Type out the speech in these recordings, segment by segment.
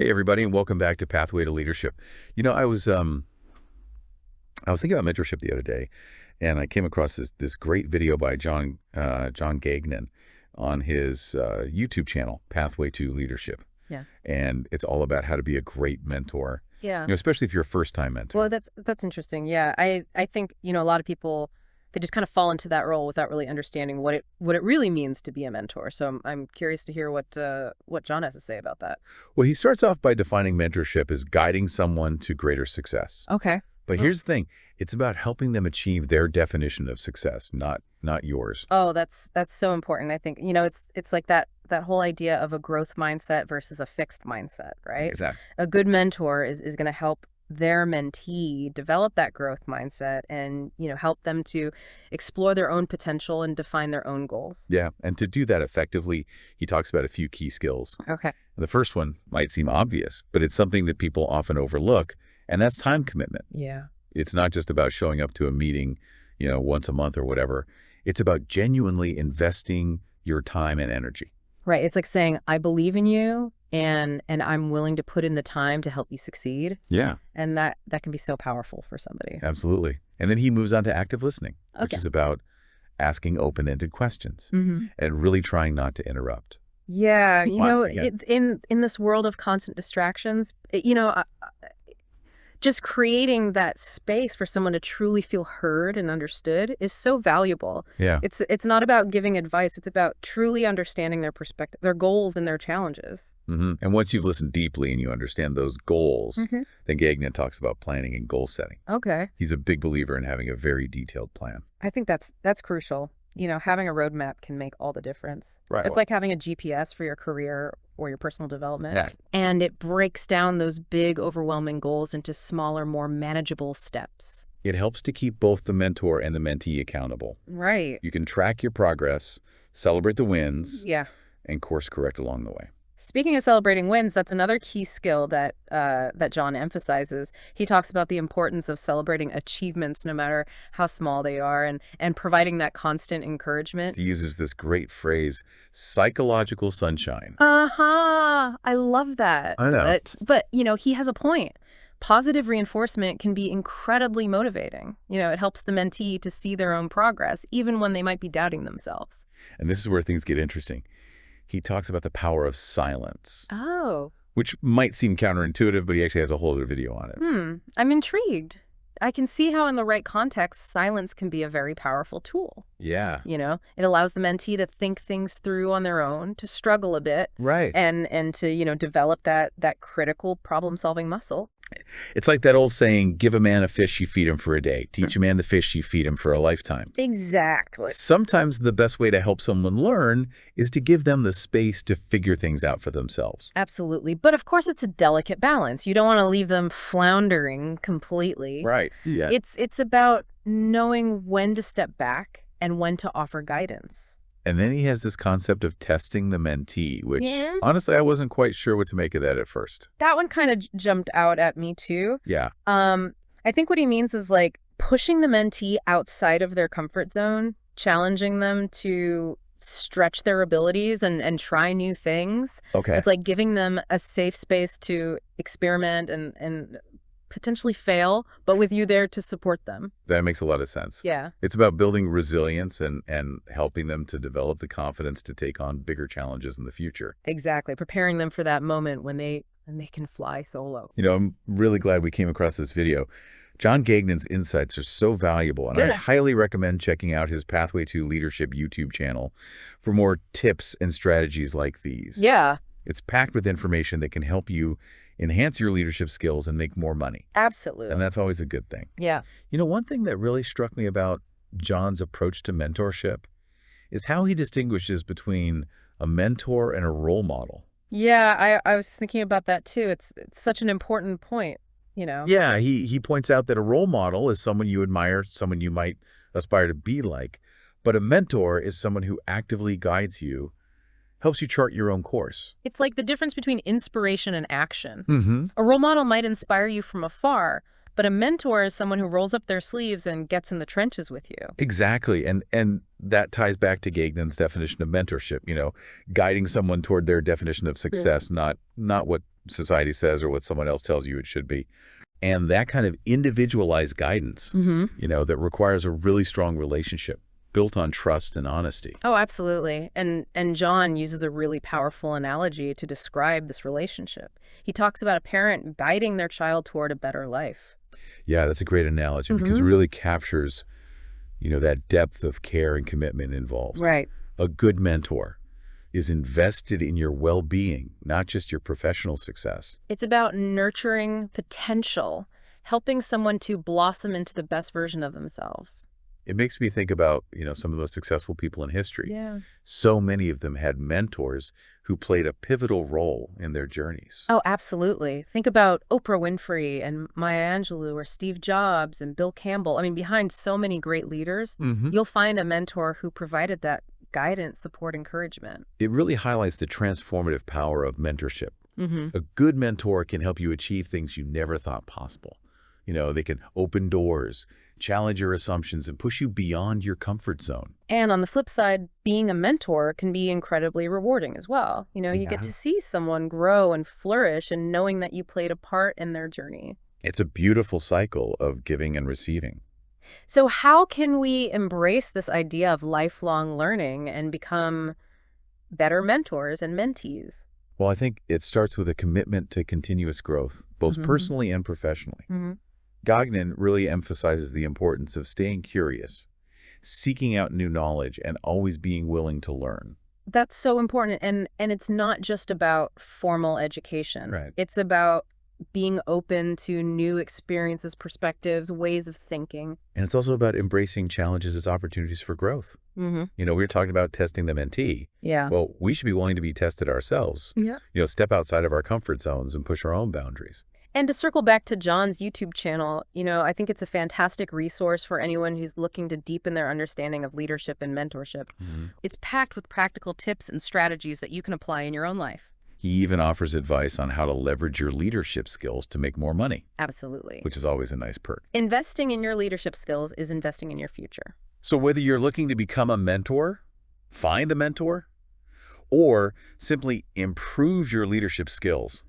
Hey everybody, and welcome back to Pathway to Leadership. I was thinking about mentorship the other day, and I came across this great video by John Gagnon on his YouTube channel, Pathway to Leadership. Yeah. And it's all about how to be a great mentor. Yeah. Especially if you're a first-time mentor. Well, that's interesting. Yeah. I think, a lot of people, they just kind of fall into that role without really understanding what it really means to be a mentor. So I'm curious to hear what John has to say about that. Well, he starts off by defining mentorship as guiding someone to greater success. Okay. But here's the thing, it's about helping them achieve their definition of success, not yours. Oh, that's so important. I think, it's like that whole idea of a growth mindset versus a fixed mindset, right? Exactly. A good mentor is going to help their mentee develop that growth mindset and, help them to explore their own potential and define their own goals. Yeah, and to do that effectively, he talks about a few key skills. Okay. The first one might seem obvious, but it's something that people often overlook, and that's time commitment. Yeah. It's not just about showing up to a meeting, once a month or whatever. It's about genuinely investing your time and energy. Right. It's like saying, I believe in you and I'm willing to put in the time to help you succeed. Yeah. And that can be so powerful for somebody. Absolutely. And then he moves on to active listening, which Okay. is about asking open-ended questions Mm-hmm. and really trying not to interrupt. Yeah. Yeah. In this world of constant distractions, just creating that space for someone to truly feel heard and understood is so valuable. Yeah. It's not about giving advice. It's about truly understanding their perspective, their goals and their challenges. Mm-hmm. And once you've listened deeply and you understand those goals, Mm-hmm. then Gagnon talks about planning and goal setting. Okay. He's a big believer in having a very detailed plan. I think that's crucial. Having a roadmap can make all the difference. Right. It's like having a GPS for your career or your personal development. Yeah. And it breaks down those big, overwhelming goals into smaller, more manageable steps. It helps to keep both the mentor and the mentee accountable. Right. You can track your progress, celebrate the wins, Yeah. and course correct along the way. Speaking of celebrating wins, that's another key skill that John emphasizes. He talks about the importance of celebrating achievements, no matter how small they are, and providing that constant encouragement. He uses this great phrase, psychological sunshine. Uh-huh. I love that. I know. But he has a point. Positive reinforcement can be incredibly motivating. It helps the mentee to see their own progress, even when they might be doubting themselves. And this is where things get interesting. He talks about the power of silence, Oh. which might seem counterintuitive, but he actually has a whole other video on it. I'm intrigued. I can see how in the right context, silence can be a very powerful tool. Yeah. It allows the mentee to think things through on their own, to struggle a bit, Right. and to, develop that critical problem-solving muscle. It's like that old saying, give a man a fish, you feed him for a day. Teach a man the fish, you feed him for a lifetime. Exactly. Sometimes the best way to help someone learn is to give them the space to figure things out for themselves. Absolutely. But of course, it's a delicate balance. You don't want to leave them floundering completely. Right. Yeah. It's about knowing when to step back and when to offer guidance. And then he has this concept of testing the mentee, which Yeah. honestly, I wasn't quite sure what to make of that at first. That one kind of jumped out at me too. Yeah. I think what he means is like pushing the mentee outside of their comfort zone, challenging them to stretch their abilities and try new things. Okay. It's like giving them a safe space to experiment and potentially fail, but with you there to support them. That makes a lot of sense. Yeah. It's about building resilience and helping them to develop the confidence to take on bigger challenges in the future. Exactly. Preparing them for that moment when they can fly solo. I'm really glad we came across this video. John Gagnon's insights are so valuable, and I Yeah. highly recommend checking out his Pathway to Leadership YouTube channel for more tips and strategies like these. Yeah, It's packed with information that can help you enhance your leadership skills and make more money. absolutely. And that's always a good thing. Yeah. One thing that really struck me about John's approach to mentorship is how he distinguishes between a mentor and a role model. Yeah, I was thinking about that too. It's such an important point, Yeah, he points out that a role model is someone you admire, someone you might aspire to be like, but a mentor is someone who actively guides you, helps you chart your own course. It's like the difference between inspiration and action. Mm-hmm. A role model might inspire you from afar, But a mentor is someone who rolls up their sleeves and gets in the trenches with you. Exactly. And that ties back to Gagnon's definition of mentorship, guiding someone toward their definition of success, not what society says or what someone else tells you it should be. And that kind of individualized guidance, that requires a really strong relationship built on trust and honesty. Oh, absolutely. And John uses a really powerful analogy to describe this relationship. He talks about a parent guiding their child toward a better life. Yeah, that's a great analogy because it really captures, that depth of care and commitment involved. Right. A good mentor is invested in your well-being, not just your professional success. It's about nurturing potential, helping someone to blossom into the best version of themselves. It makes me think about, some of those successful people in history. Yeah. So many of them had mentors who played a pivotal role in their journeys. Oh, absolutely. Think about Oprah Winfrey and Maya Angelou or Steve Jobs and Bill Campbell. I mean, behind so many great leaders, you'll find a mentor who provided that guidance, support, encouragement. It really highlights the transformative power of mentorship. A good mentor can help you achieve things you never thought possible. They can open doors, challenge your assumptions, and push you beyond your comfort zone. And on the flip side, being a mentor can be incredibly rewarding as well. You get to see someone grow and flourish and knowing that you played a part in their journey. It's a beautiful cycle of giving and receiving. So how can we embrace this idea of lifelong learning and become better mentors and mentees? Well, I think it starts with a commitment to continuous growth, both personally and professionally. Gagnon really emphasizes the importance of staying curious, seeking out new knowledge, and always being willing to learn. That's so important. And it's not just about formal education. Right. It's about being open to new experiences, perspectives, ways of thinking. And it's also about embracing challenges as opportunities for growth. We were talking about testing the mentee. Yeah. Well, we should be willing to be tested ourselves. Yeah. Step outside of our comfort zones and push our own boundaries. And to circle back to John's YouTube channel, I think it's a fantastic resource for anyone who's looking to deepen their understanding of leadership and mentorship. It's packed with practical tips and strategies that you can apply in your own life. He even offers advice on how to leverage your leadership skills to make more money. Absolutely. Which is always a nice perk. Investing in your leadership skills is investing in your future. So whether you're looking to become a mentor, find a mentor, or simply improve your leadership skills,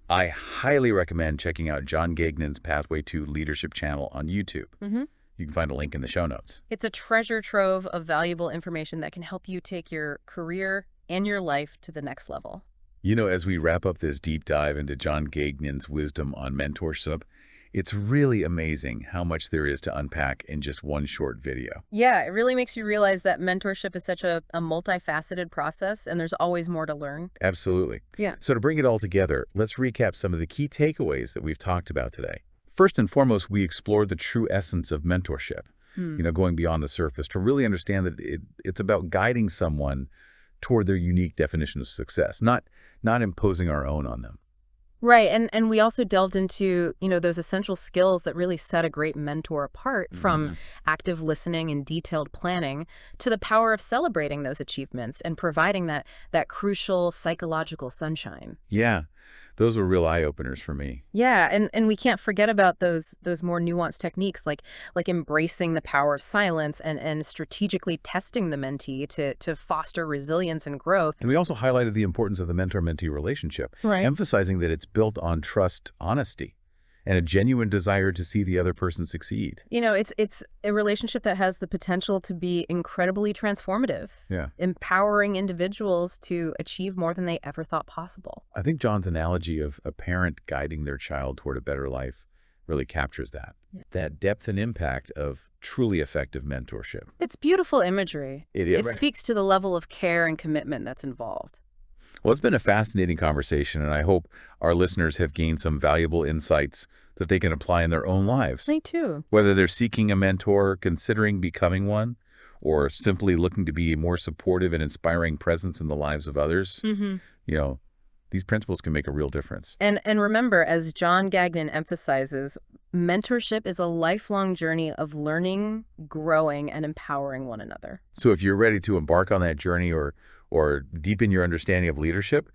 I highly recommend checking out John Gagnon's Pathway to Leadership channel on YouTube. You can find a link in the show notes. It's a treasure trove of valuable information that can help you take your career and your life to the next level. As we wrap up this deep dive into John Gagnon's wisdom on mentorship, it's really amazing how much there is to unpack in just one short video. Yeah, it really makes you realize that mentorship is such a multifaceted process, and there's always more to learn. Absolutely. Yeah. So to bring it all together, let's recap some of the key takeaways that we've talked about today. First and foremost, we explored the true essence of mentorship, going beyond the surface to really understand that it's about guiding someone toward their unique definition of success, not imposing our own on them. Right. And we also delved into, those essential skills that really set a great mentor apart, from active listening and detailed planning to the power of celebrating those achievements and providing that crucial psychological sunshine. Yeah. Those were real eye-openers for me. Yeah, and we can't forget about those more nuanced techniques like embracing the power of silence and strategically testing the mentee to foster resilience and growth. And we also highlighted the importance of the mentor-mentee relationship, Right. emphasizing that it's built on trust, honesty, and a genuine desire to see the other person succeed. It's a relationship that has the potential to be incredibly transformative, empowering individuals to achieve more than they ever thought possible. I think John's analogy of a parent guiding their child toward a better life really captures that. That depth and impact of truly effective mentorship. It's beautiful imagery. It It speaks to the level of care and commitment that's involved. Well, it's been a fascinating conversation, and I hope our listeners have gained some valuable insights that they can apply in their own lives. Me too. Whether they're seeking a mentor, considering becoming one, or simply looking to be a more supportive and inspiring presence in the lives of others, these principles can make a real difference. And remember, as John Gagnon emphasizes, mentorship is a lifelong journey of learning, growing, and empowering one another. So if you're ready to embark on that journey or deepen your understanding of leadership,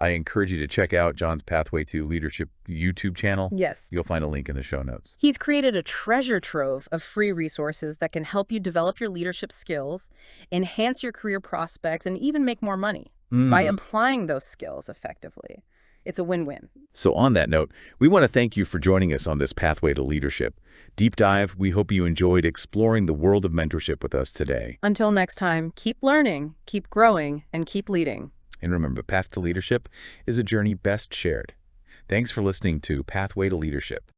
I encourage you to check out John's Pathway to Leadership YouTube channel. Yes. You'll find a link in the show notes. He's created a treasure trove of free resources that can help you develop your leadership skills, enhance your career prospects, and even make more money by applying those skills effectively. It's a win-win. So on that note, we want to thank you for joining us on this Pathway to Leadership Deep Dive. We hope you enjoyed exploring the world of mentorship with us today. Until next time, keep learning, keep growing, and keep leading. And remember, Path to Leadership is a journey best shared. Thanks for listening to Pathway to Leadership.